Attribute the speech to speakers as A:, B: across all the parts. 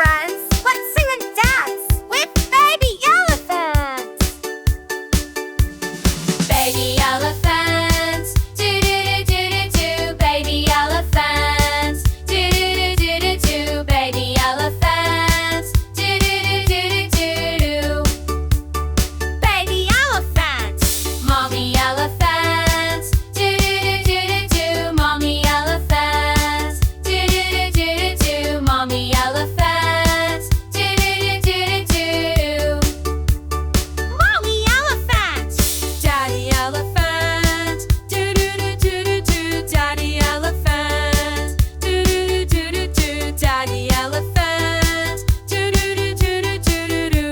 A: friends. Let's sing and dance with baby elephants. Baby elephants, do-do-do-do-do-do. Baby elephants, do-do-do-do-do-do. Baby elephants, do-do-do-do-do-do. Baby elephants, mommy elephants, do-do-do-do-do-do. Mommy elephants, do-do-do-do-do-do. Mommy elephants, do-do-do-do-do-do. Mommy elephants, daddy elephant, do-do-do-do-do-do. Daddy elephant, do-do-do-do-do-do. Daddy elephant, do-do-do-do-do-do.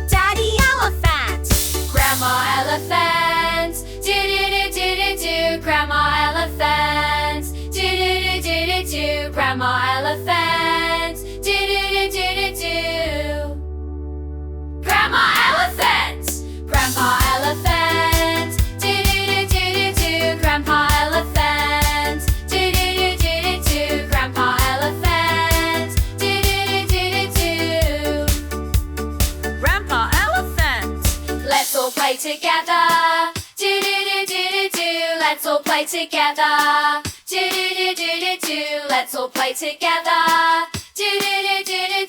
A: Daddy elephant, grandma elephant, do-do-do-do-do-do. Grandma elephant, do-do-do-do-do-do. Grandma elephant, do-do-do-do-do-do. Grandma elephant, grandpa elephant, do-do-do-do-do-do. Grandpa elephant, do-do-do-do-do-do. Grandpa elephant, do-do-do-do-do-do. Grandpa elephant, let's all play together. Do-do-do-do-do-do. Let's all play together. Do-do-do-do-do-do. Let's all play together. Do-do-do-do-do-do.